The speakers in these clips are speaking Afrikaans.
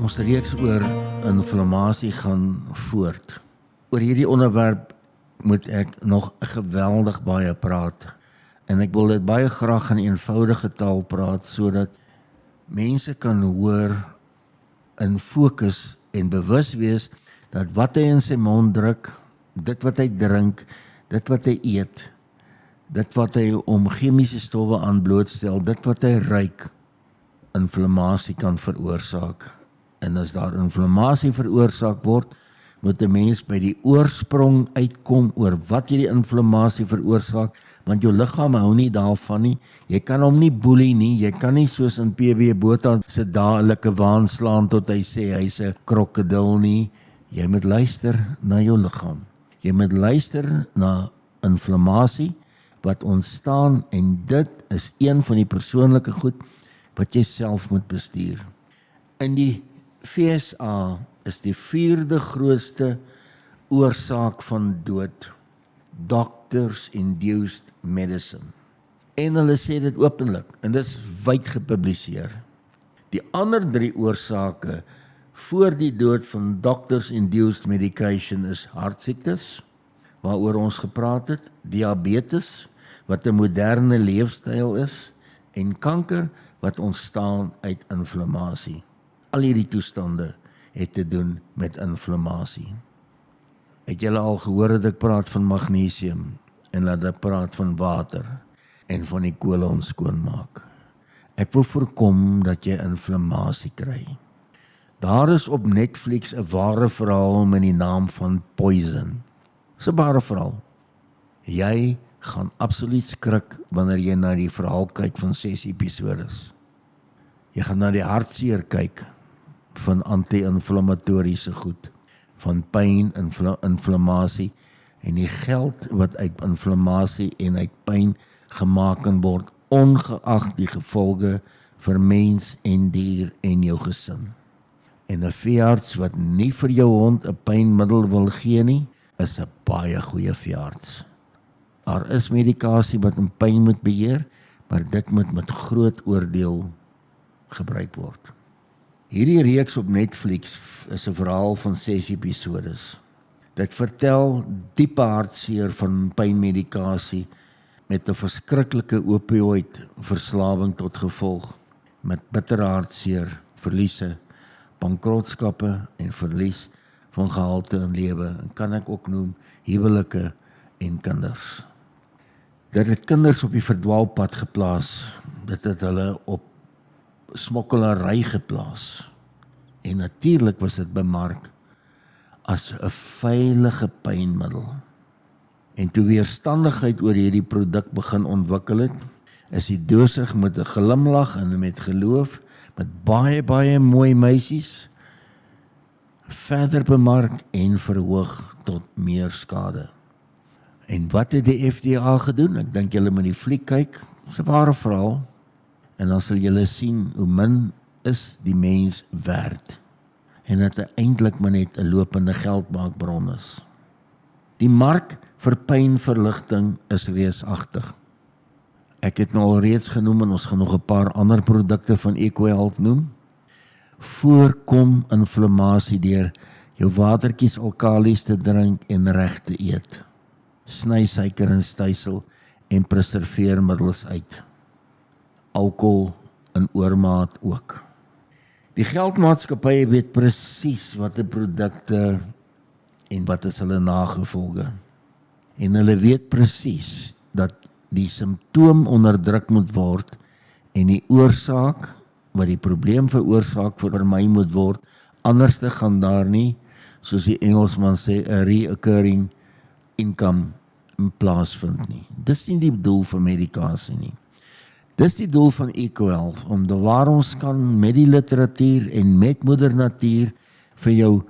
Ons reeks oor inflammasie gaan voort. Oor hierdie onderwerp moet ek nog geweldig baie praat. En ek wil dit baie graag in eenvoudige taal praat, sodat mense kan hoor in fokus en bewus wees dat wat hy in sy mond druk, dit wat hy drink, dit wat hy eet, dit wat hy om chemiese stowwe aan blootstel, dit wat hy ruik, inflammasie kan veroorsaak. En as daar inflammasie veroorsaak word, moet 'n mens by die oorsprong uitkom oor wat hierdie inflammasie veroorsaak, want jou liggaam hou nie daarvan nie. Jy kan hom nie boelie nie, jy kan nie soos in PB Botha se dadelike waan slaan tot hy sê hy's 'n krokodil nie. Jy moet luister na jou liggaam. Jy moet luister na inflammasie wat ontstaan, en dit is een van die persoonlike goed wat jy self moet bestuur. In die FSA is die 4de grootste oorsaak van dood doctors-induced medicine. En hulle sê dit openlik, en dit is wyd gepubliseer. Die ander 3 oorsake voor die dood van doctors-induced medication is hartsiektes, waaroor ons gepraat het, diabetes, wat 'n moderne leefstyl is, en kanker, wat ontstaan uit inflammasie. Al hierdie toestande het te doen met inflammasie. Het julle al gehoor dat ek praat van magnesium en dat ek praat van water en van die kolon skoonmaak? Ek wil voorkom dat jy inflammasie kry. Daar is op Netflix 'n ware verhaal met die naam van Poison. Dis 'n ware verhaal. Jy gaan absoluut skrik wanneer jy na die verhaal kyk van 6 episodes. Jy gaan na die hartseer kyk van anti-inflammatoriese goed, van pyn, inflammasie, en die geld wat uit inflammasie en uit pyn gemaak kan word, ongeag die gevolge vir mens en dier en jou gesin. En 'n veearts wat nie vir jou hond 'n pynmiddel wil gee nie, is 'n baie goeie veearts. Daar is medikasie wat in pyn moet beheer, maar dit moet met groot oordeel gebruik word. Hierdie reeks op Netflix is 'n verhaal van 6 episodes. Dit vertel diepe hartseer van pynmedikasie met 'n verskriklike opioïd verslawing tot gevolg, met bitter hartseer, verliese, bankrotskappe en verlies van gehalte in lewe. En kan ek ook noem huwelike en kinders. Dit het kinders op die verdwaalpad geplaas. Dit het hulle op smokkelary geplaas. En natuurlik was dit bemark as 'n veilige pynmiddel. En toe weerstandigheid oor hierdie produk begin ontwikkel het, is die dosig met 'n glimlag en met geloof, met baie mooi meisies, verder bemark en verhoog tot meer skade. En wat het die FDA gedoen? Ek dink julle moet die fliek kyk. Dis 'n ware verhaal. En dan sal julle sien hoe min is die mens werd. En dat hy eintlik maar net 'n lopende geldmaakbron is. Die mark vir pynverligting is reusagtig. Ek het nou al reeds genoem, en ons gaan nog 'n paar ander produkte van EcoHealth noem. Voorkom inflammasie deur jou watertjies alkalies te drink en reg te eet. Sny suiker en stysel en preserveermiddels uit. Alkohol in oormaat ook. Die geldmaatskappye weet presies wat die produkte en wat is hulle nagevolge. En hulle weet presies dat die simptoom onderdruk moet word en die oorsaak wat die probleem veroorsaak vermy moet word. Anders gaan daar nie, soos die Engelsman sê, 'n reoccurring income plaasvind nie. Dis nie die doel van medikasie nie. Dis die doel van EcoHealth, om waar ons kan met die literatuur en met moeder natuur vir jou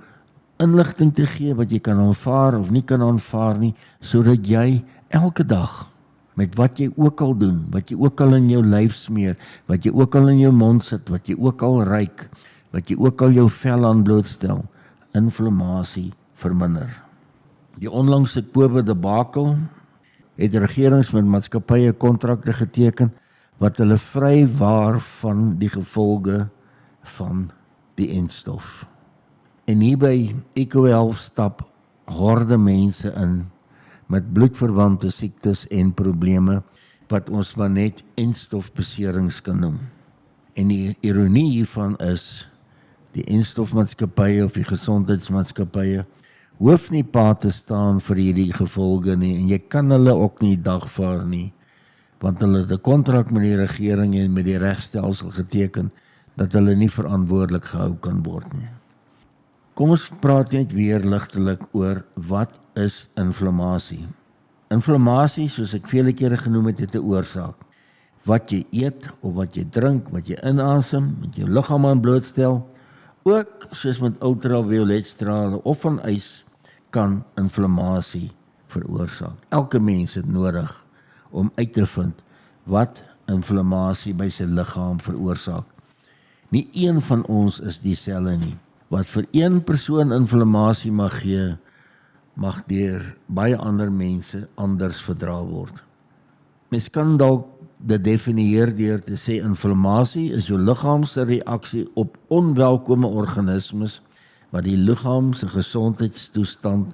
inligting te gee wat jy kan aanvaar of nie kan aanvaar nie, sodat jy elke dag met wat jy ook al doen, wat jy ook al in jou lyf smeer, wat jy ook al in jou mond sit, wat jy ook al ruik, wat jy ook al jou vel aan blootstel, inflammasie verminder. Die onlangse COVID debakel het regerings met maatskappye kontrakte geteken wat hulle vrywaar van die gevolge van die enstof. En hier by EcoHealth stap horde mense in met bloedverwante siektes en probleme wat ons maar net enstofbeserings kan noem. En die ironie hiervan is, die enstofmaatskappye of die gesondheidsmaatskappye hoef nie pa te staan vir hierdie gevolge nie, en jy kan hulle ook nie dagvaar nie, want hulle het 'n kontrak met die regering en met die regstelsel geteken, dat hulle nie verantwoordelik gehou kan word nie. Kom ons praat net weer ligtelik oor wat is inflammasie. Inflammasie, soos ek vele kere genoem het 'n oorsaak. Wat jy eet of wat jy drink, wat jy inasem, wat jou liggaam aan blootstel, ook soos met ultravioletstrale of van ys, kan inflammasie veroorsaak. Elke mens het nodig om uit te vind wat inflammasie by sy liggaam veroorsaak. Nie een van ons is dieselfde nie. Wat vir een persoon inflammasie mag gee, mag deur baie ander mense anders verdra word. Mens kan dalk dit definieer deur te sê inflammasie is jou liggaam se reaksie op onwelkome organismes wat die liggaam se gesondheidstoestand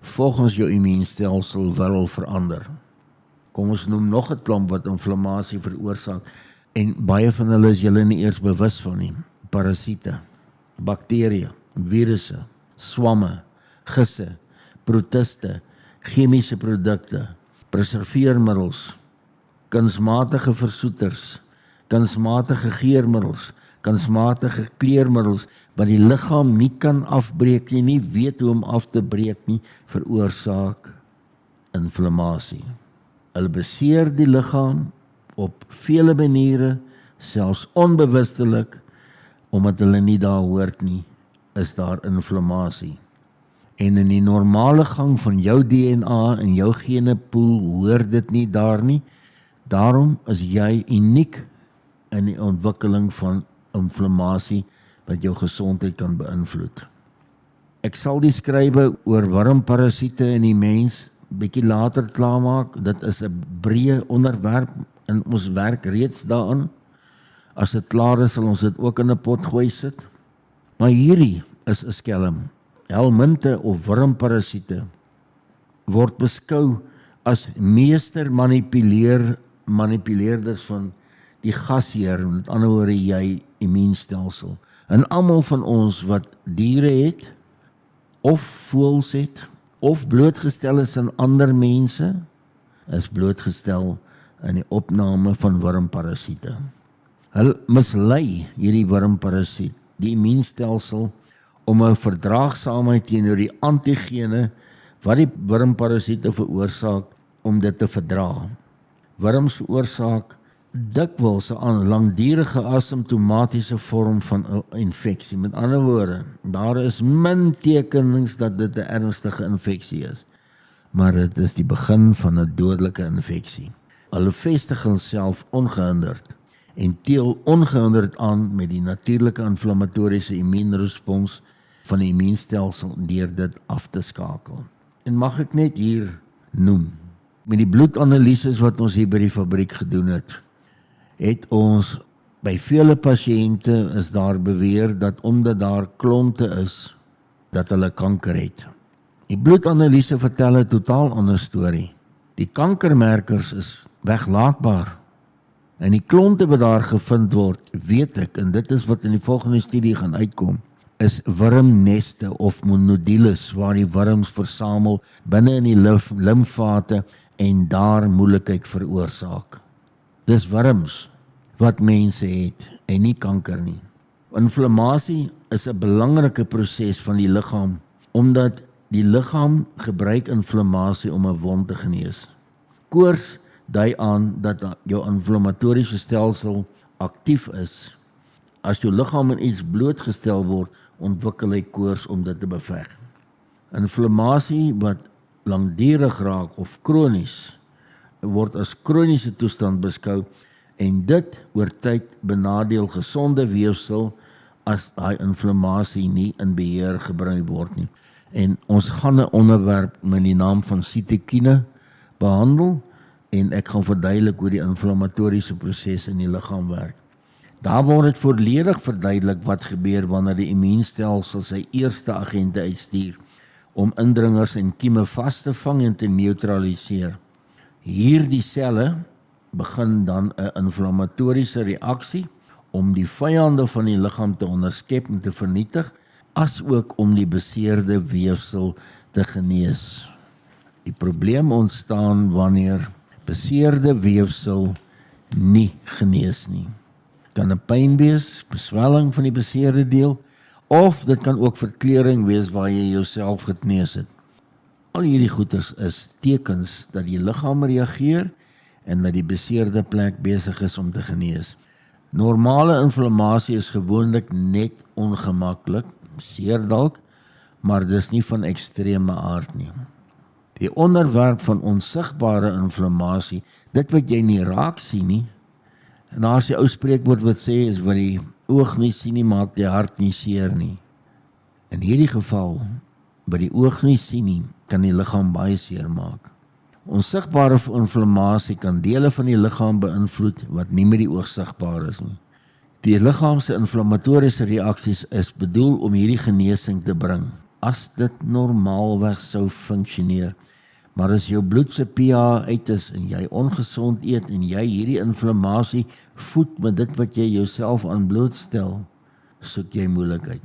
volgens jou immuunstelsel wil verander. Kom ons noem nog 'n klomp wat inflammasie veroorsaak, en baie van hulle is julle nie eers bewus van nie. Parasiete, bakterieë, virusse, swamme, gisse, protiste, chemiese produkte, preserveermiddels, kunsmatige versoeters, kunsmatige geurmiddels, kunsmatige kleurmiddels wat die liggaam nie kan afbreek nie weet hoe om af te breek nie, veroorsaak inflammasie. Hulle beseer die liggaam op vele maniere, selfs onbewustelik, omdat hulle nie daar hoort nie, is daar inflammasie. En in die normale gang van jou DNA en jou genepool hoor dit nie daar nie. Daarom is jy uniek in die ontwikkeling van inflammasie wat jou gesondheid kan beïnvloed. Ek sal die skrywe oor wormparasiete in die mens bietjie later klaarmaak. Dit is 'n breë onderwerp en ons werk reeds daaraan. As dit klaar is, sal ons dit ook in 'n pot gooi sit. Maar hierdie is 'n skelm. Helminte of wormparasiete word beskou as meester manipuleerders van die gasheer, met ander woorde jy immuunstelsel. En almal van ons wat diere het, of voëls het, of blootgestel is aan ander mense, is blootgestel aan die opname van wormparasiete. Hulle mislei hierdie wormparasiet, die immuunstelsel, om 'n verdraagsaamheid teenoor die antigene wat die wormparasiete veroorsaak, om dit te verdra. Wurms veroorsaak dikwels 'n langdurige asymptomatiese vorm van 'n infeksie. Met ander woorde, daar is min tekenings dat dit 'n ernstige infeksie is, maar dit is die begin van 'n dodelike infeksie. Hulle vestig hulself ongehinderd en teel ongehinderd aan met die natuurlike inflammatoriese immuunrespons van die immuunstelsel deur dit af te skakel. En mag ek net hier noem, met die bloedanalises wat ons hier by die fabriek gedoen het ons by vele pasiënte is daar beweer dat omdat daar klonte is, dat hulle kanker het. Die bloedanalise vertel 'n totaal ander storie. Die kankermerkers is weglaatbaar. En die klonte wat daar gevind word, weet ek, en dit is wat in die volgende studie gaan uitkom, is wurmneste of monodules, waar die wurms versamel binne in die limfate en daar moeilikheid veroorsaak. Dis wurms wat mense het en nie kanker nie. Inflammasie is 'n belangrike proses van die liggaam, omdat die liggaam gebruik inflammasie om 'n wond te genees. Koors dui aan dat jou inflammatoriese stelsel aktief is. As jou liggaam aan iets blootgestel word, ontwikkel hy koors om dit te beveg. Inflammasie wat langdurig raak of kronies word as kroniese toestand beskou, en dit oor tyd benadeel gesonde weefsel as daai inflammasie nie in beheer gebring word nie. En ons gaan 'n onderwerp met die naam van sitokine behandel, en ek gaan verduidelik hoe die inflammatoriese proses in die liggaam werk. Daar word dit volledig verduidelik wat gebeur wanneer die immuunstelsel sy eerste agente uitstuur om indringers en kieme vas te vang en te neutraliseer. Hierdie selle begin dan 'n inflammatoriese reaksie om die vyande van die liggaam te onderskep en te vernietig, asook om die beseerde weefsel te genees. Die probleem ontstaan wanneer beseerde weefsel nie genees nie. Kan 'n pyn wees, beswelling van die beseerde deel, of dit kan ook verkleuring wees waar jy jouself genees het. Al hierdie goeters is tekens dat die liggaam reageer en dat die beseerde plek besig is om te genees. Normale inflammasie is gewoonlik net ongemaklik, seer dalk, maar dis nie van ekstreme aard nie. Die onderwerp van onsigbare inflammasie, dit wat jy nie raak sien nie, en daar's die ou spreekwoord wat sê, is wat die oog nie sien nie, maak die hart nie seer nie. In hierdie geval, wat die oog nie sien nie, kan die liggaam baie seer maak. Onsigbare inflammasie kan dele van die liggaam beïnvloed wat nie met die oog sigbaar is nie. Die liggaamse inflammatoriese reaksies is bedoel om hierdie genesing te bring, as dit normaalweg sou funksioneer. Maar as jou bloed se pH uit is en jy ongesond eet en jy hierdie inflammasie voed met dit wat jy jouself aan blootstel, soek jy moeilikheid.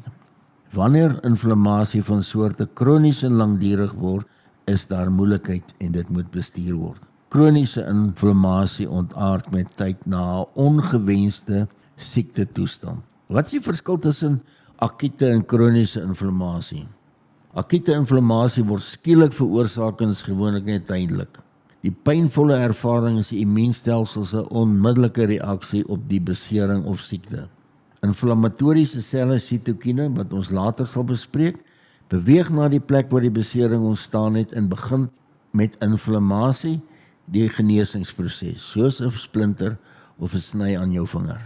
Wanneer inflammasie van soorte kronies en langdurig word, is daar moeilikheid en dit moet bestuur word. Kroniese inflammasie ontaard met tyd na 'n ongewenste siektetoestand. Wat is die verskil tussen akute en kroniese inflammasie? Akute inflammasie word skielik veroorsaak en is gewoonlik net tydelik. Die pynvolle ervaring is die immuunstelsel se onmiddellike reaksie op die besering of siekte. Inflammatoriese selle, sitokine, wat ons later sal bespreek, beweeg na die plek waar die besering ontstaan het en begin met inflammasie die genesingsproses, soos 'n splinter of 'n sny aan jou vinger.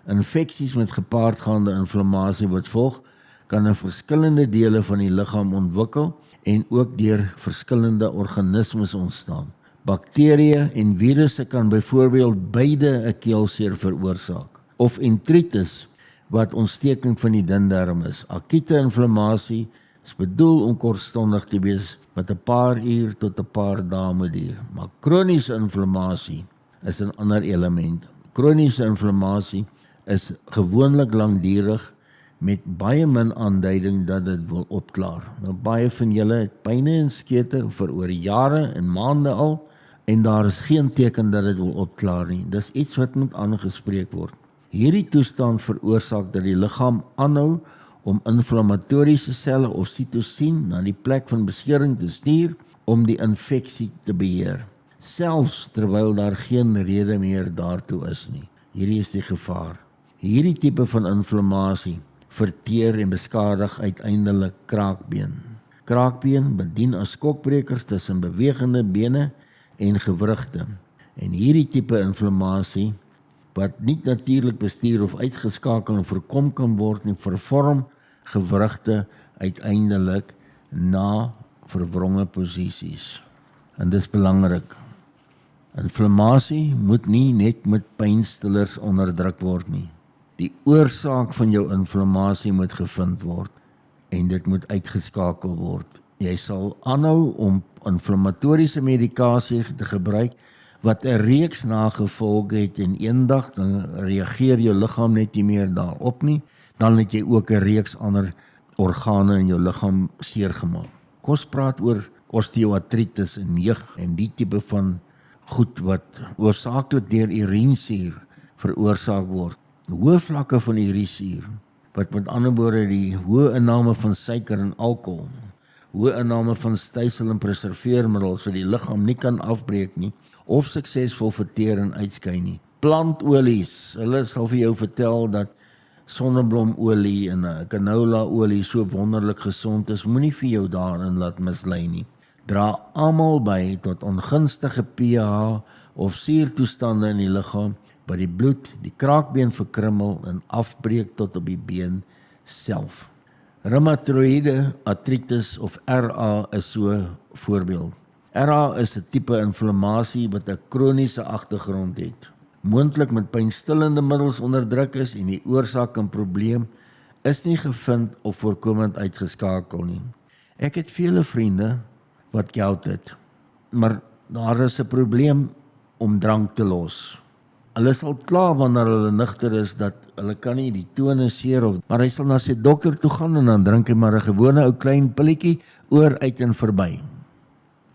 Infeksies met gepaardgaande inflammasie wat volg, kan in verskillende dele van die liggaam ontwikkel en ook deur verskillende organismes ontstaan. Bakterieë en virusse kan byvoorbeeld beide 'n keelseer veroorsaak, of enteritis wat ontsteking van die dundarm is. Akute inflammasie is bedoel om kortstondig te wees wat 'n paar uur tot 'n paar dae moet duur. Maar kroniese inflammasie is 'n ander element. Kroniese inflammasie is gewoonlik langdurig met baie min aanduiding dat dit wil opklaar. Nou baie van julle het pyne en skete vir oor jare en maande al en daar is geen teken dat dit wil opklaar nie. Dis iets wat moet aangespreek word. Hierdie toestand veroorsaak dat die liggaam aanhou om inflammatoriese selle of sitosien na die plek van besering te stuur om die infeksie te beheer, selfs terwyl daar geen rede meer daartoe is nie. Hierdie is die gevaar. Hierdie tipe van inflammasie verteer en beskadig uiteindelik kraakbeen. Kraakbeen bedien as skokbrekers tussen bewegende bene en gewrigte. En hierdie tipe inflammasie wat nie natuurlik bestuur of uitgeskakel en voorkom kan word nie, vervorm gewrigte uiteindelik na verwronge posisies. En dis belangrik. Inflammasie moet nie net met pynstillers onderdruk word nie. Die oorsaak van jou inflammasie moet gevind word en dit moet uitgeskakel word. Jy sal aanhou om inflammatoriese medikasie te gebruik wat 'n reeks nagevolge het en eendag dan reageer jou liggaam net nie meer daarop nie, dan het jy ook 'n reeks ander organe in jou liggaam seer gemaak. Ons praat oor osteoartritis en jeug en die tipe van goed wat hoofsaaklik deur urinesuur veroorsaak word. Hoë vlakke van urisuur, wat met ander woorde die hoë inname van suiker en alkohol, hoë inname van stysel en preserveermiddels wat die liggaam nie kan afbreek nie, of suksesvol verteer en uitskei nie. Plantolies, hulle sal vir jou vertel dat sonneblomolie en canolaolie so wonderlik gesond is, moenie vir jou daarin laat mislei nie. Dra almal by tot ongunstige pH of suurtoestande in die liggaam, wat die bloed, die kraakbeen verkrummel en afbreek tot op die been self. Reumatoïde artritis of RA is so 'n voorbeeld. RA is 'n tipe inflammasie wat 'n kroniese agtergrond het. moontlik met pynstillende middels onderdruk is en die oorsaak en probleem is nie gevind of voorkomend uitgeskakel nie. Ek het vele vriende wat geld het, maar daar is 'n probleem om drank te los. Hulle sal kla wanneer hulle nigter is dat hulle kan nie die tone seer of, maar hy sal na sy dokter toe gaan en dan drink hy maar 'n gewone ou klein pilletjie oor uit en verby.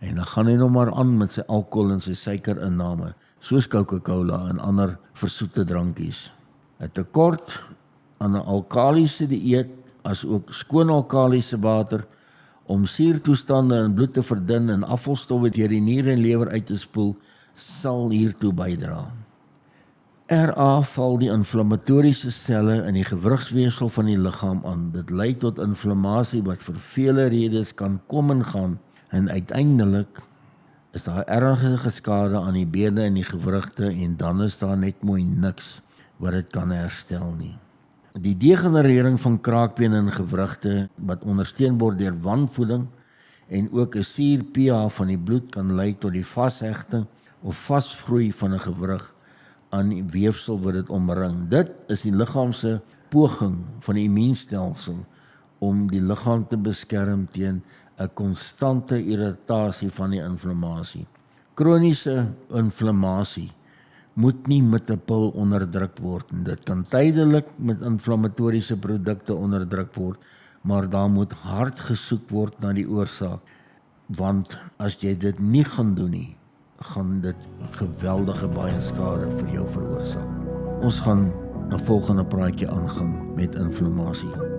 En dan gaan hy nog maar aan met sy alkohol en sy suikerinname, soos Coca-Cola en ander versoete drankies. 'n Tekort aan 'n alkaliese dieet as ook skoon alkaliese water om suurtoestande in bloed te verdun en afvalstowwe deur die niere en lewer uit te spoel, sal hiertoe bydra. RA val die inflammatoriese selle in die gewrigsweefsel van die liggaam aan. Dit lei tot inflammasie wat vir vele redes kan kom en gaan en uiteindelik is daar ernstige skade aan die bene en die gewrigte en dan is daar net mooi niks wat dit kan herstel nie. Die degenerering van kraakbene en gewrigte wat ondersteun word deur wanvoeding en ook 'n suur pH van die bloed kan lei tot die vashegting of vasgroei van 'n gewrig aan die weefsel wat dit omring. Dit is die liggaam se poging van die immuunstelsel om die liggaam te beskerm teen 'n konstante irritasie van die inflammasie. Kroniese inflammasie moet nie met 'n pil onderdruk word. Dit kan tydelik met inflammatoriese produkte onderdruk word, maar daar moet hard gesoek word na die oorsaak. Want as jy dit nie gaan doen nie, gaan dit geweldige baie skade vir jou veroorsaak. Ons gaan 'n volgende praatjie aangaan met inflammasie.